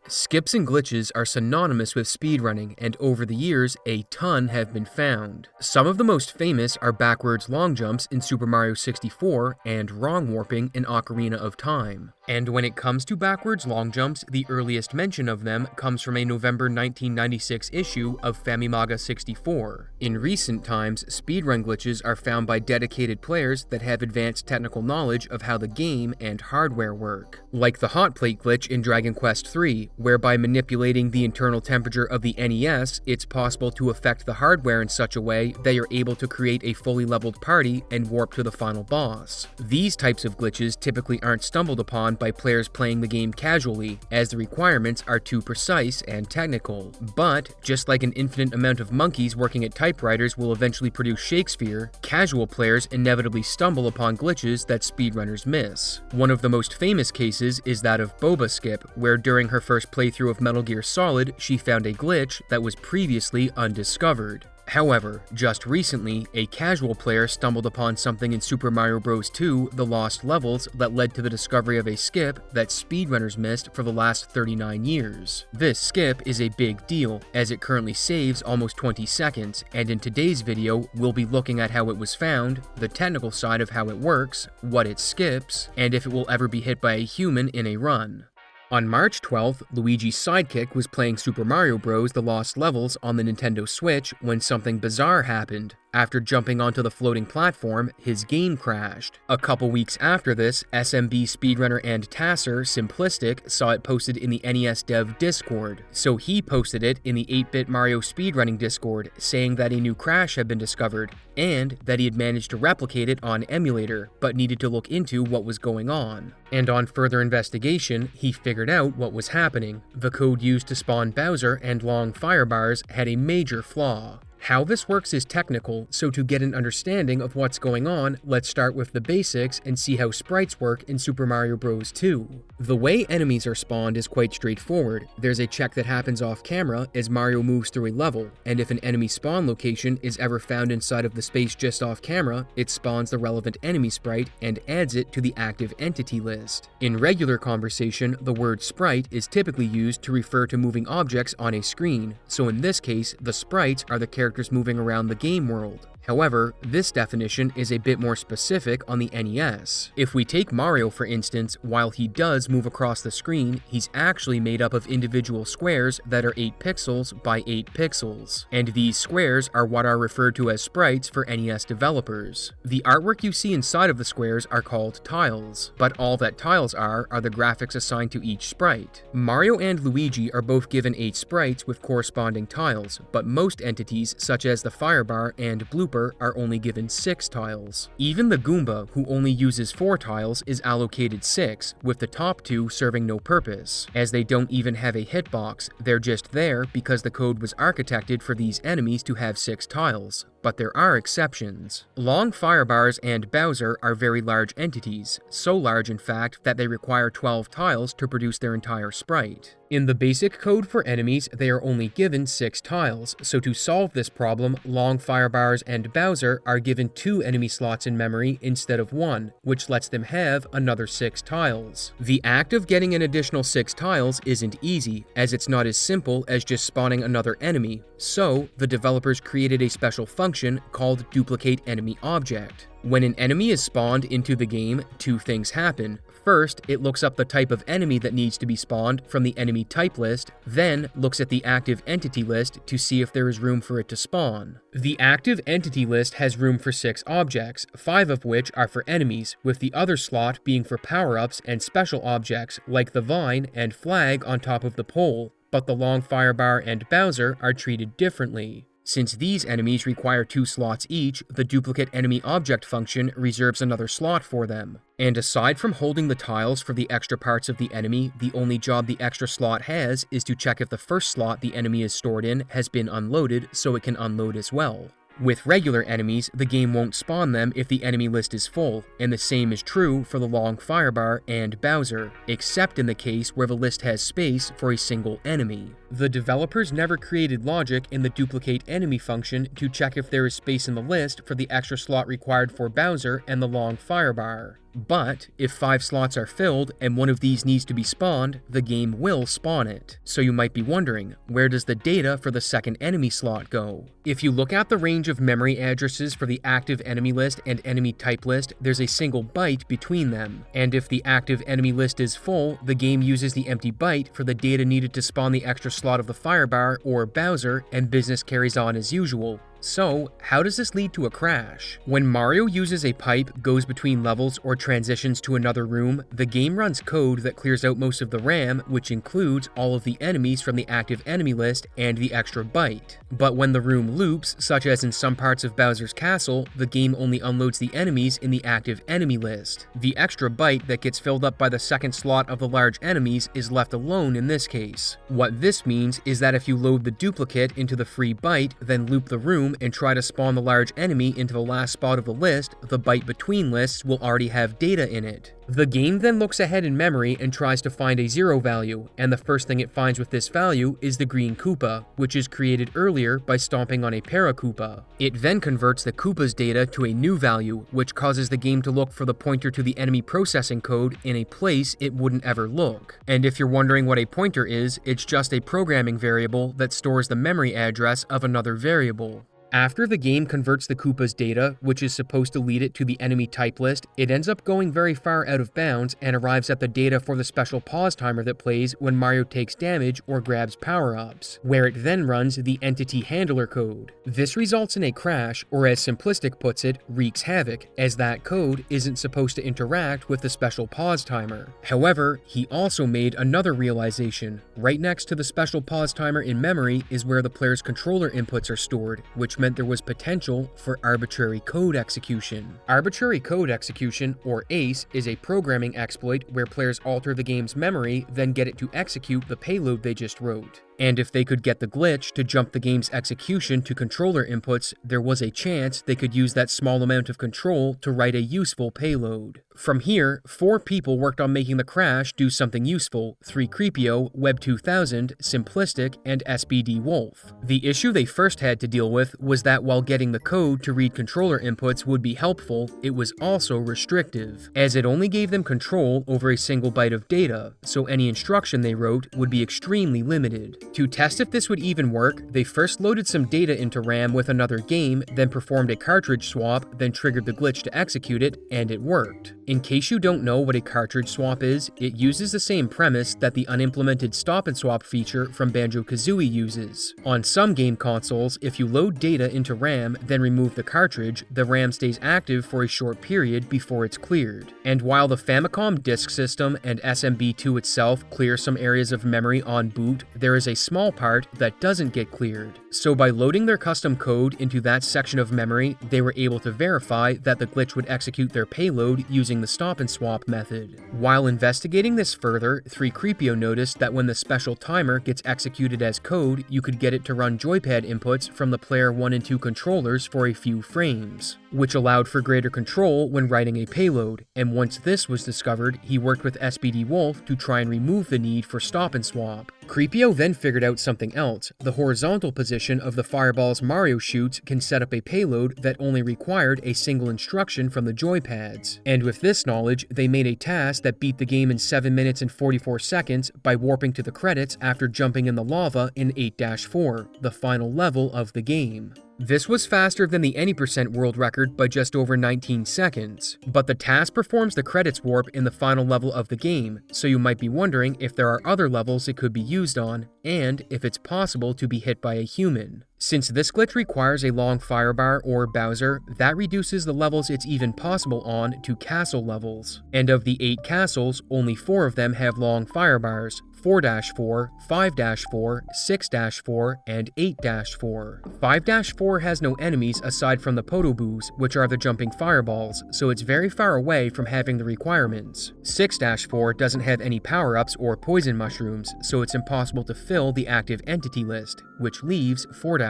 Skips and glitches are synonymous with speedrunning, and over the years, a ton have been found. Some of the most famous are backwards long jumps in Super Mario 64 and wrong warping in Ocarina of Time. And when it comes to backwards long jumps, the earliest mention of them comes from a November 1996 issue of Famimaga 64. In recent times, speedrun glitches are found by dedicated players that have advanced technical knowledge of how the game and hardware work. Like the hot plate glitch in Dragon Quest III, where by manipulating the internal temperature of the NES, it's possible to affect the hardware in such a way that you're able to create a fully leveled party and warp to the final boss. These types of glitches typically aren't stumbled upon by players playing the game casually, as the requirements are too precise and technical. But, just like an infinite amount of monkeys working at typewriters will eventually produce Shakespeare, casual players inevitably stumble upon glitches that speedrunners miss. One of the most famous cases is that of Boba skip, where during her first playthrough of Metal Gear Solid, she found a glitch that was previously undiscovered. However, just recently, a casual player stumbled upon something in Super Mario Bros. 2: The Lost Levels that led to the discovery of a skip that speedrunners missed for the last 39 years. This skip is a big deal, as it currently saves almost 20 seconds, and in today's video, we'll be looking at how it was found, the technical side of how it works, what it skips, and if it will ever be hit by a human in a run. On March 12th, LuigisSidekick was playing Super Mario Bros. The Lost Levels on the Nintendo Switch when something bizarre happened. After jumping onto the floating platform, his game crashed. A couple weeks after this, SMB speedrunner and tasser, Simplistic, saw it posted in the NES Dev Discord, so he posted it in the 8-bit Mario speedrunning Discord, saying that a new crash had been discovered, and that he had managed to replicate it on emulator, but needed to look into what was going on. And on further investigation, he figured out what was happening. The code used to spawn Bowser and long firebars had a major flaw. How this works is technical, so to get an understanding of what's going on, let's start with the basics and see how sprites work in Super Mario Bros. 2. The way enemies are spawned is quite straightforward. There's a check that happens off camera as Mario moves through a level, and if an enemy spawn location is ever found inside of the space just off camera, it spawns the relevant enemy sprite and adds it to the active entity list. In regular conversation, the word sprite is typically used to refer to moving objects on a screen, so in this case, the sprites are the characters moving around the game world. However, this definition is a bit more specific on the NES. If we take Mario for instance, while he does move across the screen, he's actually made up of individual squares that are 8 pixels by 8 pixels. And these squares are what are referred to as sprites for NES developers. The artwork you see inside of the squares are called tiles, but all that tiles are the graphics assigned to each sprite. Mario and Luigi are both given 8 sprites with corresponding tiles, but most entities such as the Firebar and Blooper are only given 6 tiles. Even the Goomba, who only uses 4 tiles, is allocated 6, with the top 2 serving no purpose, as they don't even have a hitbox. They're just there because the code was architected for these enemies to have 6 tiles. But there are exceptions. Long firebars and Bowser are very large entities, so large in fact that they require 12 tiles to produce their entire sprite. In the basic code for enemies, they are only given 6 tiles, so to solve this problem, Long Firebars and Bowser are given 2 enemy slots in memory instead of 1, which lets them have another 6 tiles. The act of getting an additional 6 tiles isn't easy, as it's not as simple as just spawning another enemy, so the developers created a special function called Duplicate Enemy Object. When an enemy is spawned into the game, 2 things happen. First, it looks up the type of enemy that needs to be spawned from the enemy type list, then looks at the active entity list to see if there is room for it to spawn. The active entity list has room for 6 objects, 5 of which are for enemies, with the other slot being for power-ups and special objects like the vine and flag on top of the pole, but the Long Firebar and Bowser are treated differently. Since these enemies require 2 slots each, the Duplicate Enemy Object function reserves another slot for them. And aside from holding the tiles for the extra parts of the enemy, the only job the extra slot has is to check if the first slot the enemy is stored in has been unloaded so it can unload as well. With regular enemies, the game won't spawn them if the enemy list is full, and the same is true for the Long Firebar and Bowser, except in the case where the list has space for a single enemy. The developers never created logic in the Duplicate Enemy function to check if there is space in the list for the extra slot required for Bowser and the Long Firebar. But if 5 slots are filled and one of these needs to be spawned, the game will spawn it. So you might be wondering, where does the data for the second enemy slot go? If you look at the range of memory addresses for the active enemy list and enemy type list, there's a single byte between them. And if the active enemy list is full, the game uses the empty byte for the data needed to spawn the extra slot of the firebar or Bowser, and business carries on as usual. So, how does this lead to a crash? When Mario uses a pipe, goes between levels, or transitions to another room, the game runs code that clears out most of the RAM, which includes all of the enemies from the active enemy list and the extra byte. But when the room loops, such as in some parts of Bowser's Castle, the game only unloads the enemies in the active enemy list. The extra byte that gets filled up by the second slot of the large enemies is left alone in this case. What this means is that if you load the duplicate into the free byte, then loop the room and try to spawn the large enemy into the last spot of the list, the byte between lists will already have data in it. The game then looks ahead in memory and tries to find a 0 value, and the first thing it finds with this value is the green Koopa, which is created earlier by stomping on a Para-Koopa. It then converts the Koopa's data to a new value, which causes the game to look for the pointer to the enemy processing code in a place it wouldn't ever look. And if you're wondering what a pointer is, it's just a programming variable that stores the memory address of another variable. After the game converts the Koopa's data, which is supposed to lead it to the enemy type list, it ends up going very far out of bounds and arrives at the data for the special pause timer that plays when Mario takes damage or grabs power-ups, where it then runs the entity handler code. This results in a crash, or as Simplistic puts it, wreaks havoc, as that code isn't supposed to interact with the special pause timer. However, he also made another realization. Right next to the special pause timer in memory is where the player's controller inputs are stored, which meant there was potential for arbitrary code execution. Arbitrary code execution, or ACE, is a programming exploit where players alter the game's memory, then get it to execute the payload they just wrote. And if they could get the glitch to jump the game's execution to controller inputs, there was a chance they could use that small amount of control to write a useful payload. From here, 4 people worked on making the crash do something useful: Threecreepio, Web2000, Simplistic, and SBDWolf. The issue they first had to deal with was that while getting the code to read controller inputs would be helpful, it was also restrictive, as it only gave them control over a single byte of data, so any instruction they wrote would be extremely limited. To test if this would even work, they first loaded some data into RAM with another game, then performed a cartridge swap, then triggered the glitch to execute it, and it worked. In case you don't know what a cartridge swap is, it uses the same premise that the unimplemented stop and swap feature from Banjo-Kazooie uses. On some game consoles, if you load data into RAM, then remove the cartridge, the RAM stays active for a short period before it's cleared. And while the Famicom disk system and SMB2 itself clear some areas of memory on boot, there is a small part that doesn't get cleared. So by loading their custom code into that section of memory, they were able to verify that the glitch would execute their payload using the stop and swap method. While investigating this further, Threecreepio noticed that when the special timer gets executed as code, you could get it to run joypad inputs from the player 1 and 2 controllers for a few frames, which allowed for greater control when writing a payload, and once this was discovered, he worked with SBDWolf to try and remove the need for stop and swap. Creepio then figured out something else. The horizontal position of the fireballs Mario shoots can set up a payload that only required a single instruction from the joypads. And with this knowledge, they made a task that beat the game in 7 minutes and 44 seconds by warping to the credits after jumping in the lava in 8-4, the final level of the game. This was faster than the any% world record by just over 19 seconds, but the task performs the credits warp in the final level of the game, so you might be wondering if there are other levels it could be used on, and if it's possible to be hit by a human. Since this glitch requires a long firebar or Bowser, that reduces the levels it's even possible on to castle levels. And of the 8 castles, only 4 of them have long firebars: 4-4, 5-4, 6-4, and 8-4. 5-4 has no enemies aside from the Podoboos, which are the jumping fireballs, so it's very far away from having the requirements. 6-4 doesn't have any power-ups or poison mushrooms, so it's impossible to fill the active entity list, which leaves 4-4.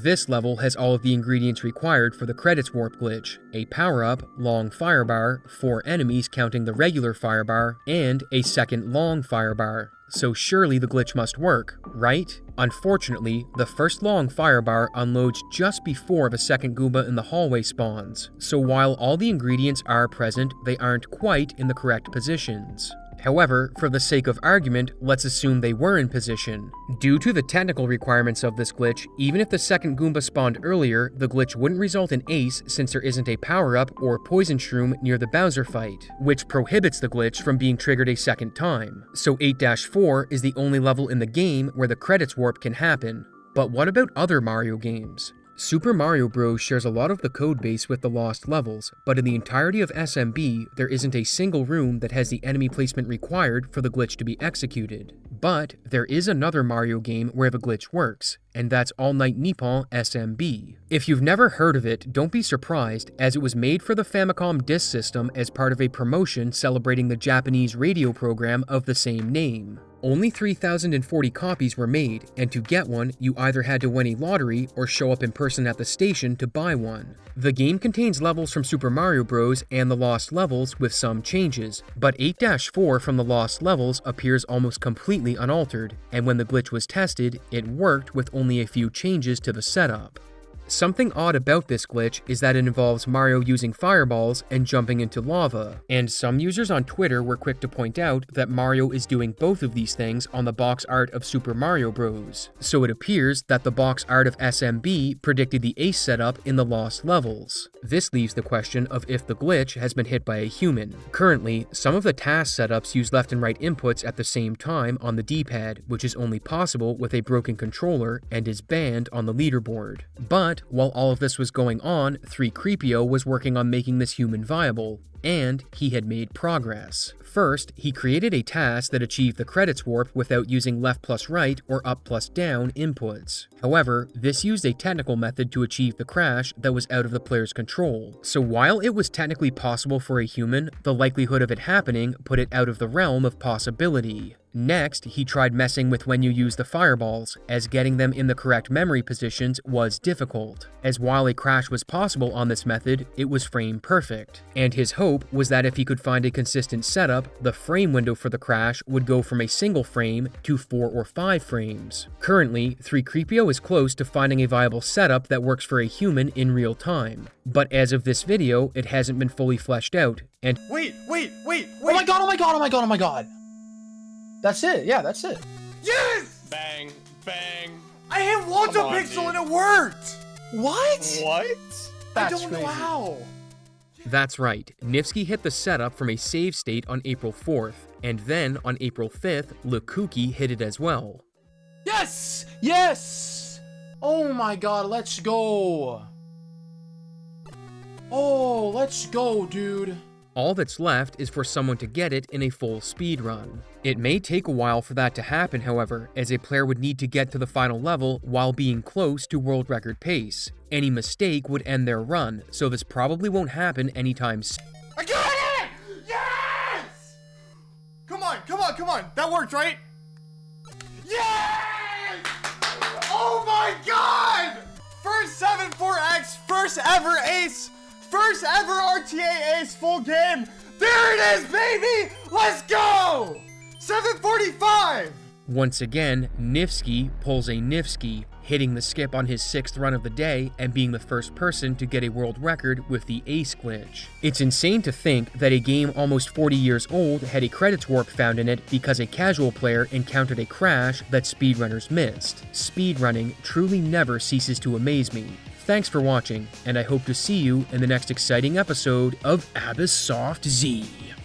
This level has all of the ingredients required for the credits warp glitch: a power-up, long firebar, 4 enemies counting the regular firebar, and a second long firebar. So surely the glitch must work, right? Unfortunately, the first long firebar unloads just before the second Goomba in the hallway spawns, so while all the ingredients are present, they aren't quite in the correct positions. However, for the sake of argument, let's assume they were in position. Due to the technical requirements of this glitch, even if the second Goomba spawned earlier, the glitch wouldn't result in Ace since there isn't a power-up or poison shroom near the Bowser fight, which prohibits the glitch from being triggered a second time. So 8-4 is the only level in the game where the credits warp can happen. But what about other Mario games? Super Mario Bros. Shares a lot of the codebase with the Lost Levels, but in the entirety of SMB, there isn't a single room that has the enemy placement required for the glitch to be executed. But there is another Mario game where the glitch works, and that's All Night Nippon SMB. If you've never heard of it, don't be surprised, as it was made for the Famicom Disk System as part of a promotion celebrating the Japanese radio program of the same name. Only 3,040 copies were made, and to get one, you either had to win a lottery or show up in person at the station to buy one. The game contains levels from Super Mario Bros. And the Lost Levels with some changes, but 8-4 from the Lost Levels appears almost completely unaltered, and when the glitch was tested, it worked with only a few changes to the setup. Something odd about this glitch is that it involves Mario using fireballs and jumping into lava, and some users on Twitter were quick to point out that Mario is doing both of these things on the box art of Super Mario Bros. So it appears that the box art of SMB predicted the Ace setup in the Lost Levels. This leaves the question of if the glitch has been hit by a human. Currently, some of the task setups use left and right inputs at the same time on the D-pad, which is only possible with a broken controller and is banned on the leaderboard. But while all of this was going on, Threecreepio was working on making this human viable, and he had made progress. First, he created a task that achieved the credits warp without using left plus right or up plus down inputs. However, this used a technical method to achieve the crash that was out of the player's control. So while it was technically possible for a human, the likelihood of it happening put it out of the realm of possibility. Next, he tried messing with when you use the fireballs, as getting them in the correct memory positions was difficult, as while a crash was possible on this method, it was frame perfect. And his hope was that if he could find a consistent setup, the frame window for the crash would go from a single frame to 4 or 5 frames. Currently, Threecreepio is close to finding a viable setup that works for a human in real time. But as of this video, it hasn't been fully fleshed out, and— Wait! Oh my god! That's it, yeah, that's it. Yes! Bang, bang. I hit Walter Pixel and it worked! What? What? I don't know how. That's right, Niftski hit the setup from a save state on April 4th, and then on April 5th, LeKukie hit it as well. Yes! Yes! Oh my god, let's go. Oh, let's go, dude. All that's left is for someone to get it in a full speedrun. It may take a while for that to happen, however, as a player would need to get to the final level while being close to world record pace. Any mistake would end their run, so this probably won't happen anytime soon. I got it! Yes! Come on. That worked, right? Yes! Oh my god! First 7-4X, first ever ace, first ever RTA ace full game. There it is, baby! Let's go! 745! Once again, Niftski pulls a Niftski, hitting the skip on his 6th run of the day and being the first person to get a world record with the ace glitch. It's insane to think that a game almost 40 years old had a credits warp found in it because a casual player encountered a crash that speedrunners missed. Speedrunning truly never ceases to amaze me. Thanks for watching, and I hope to see you in the next exciting episode of Abyssoft Z.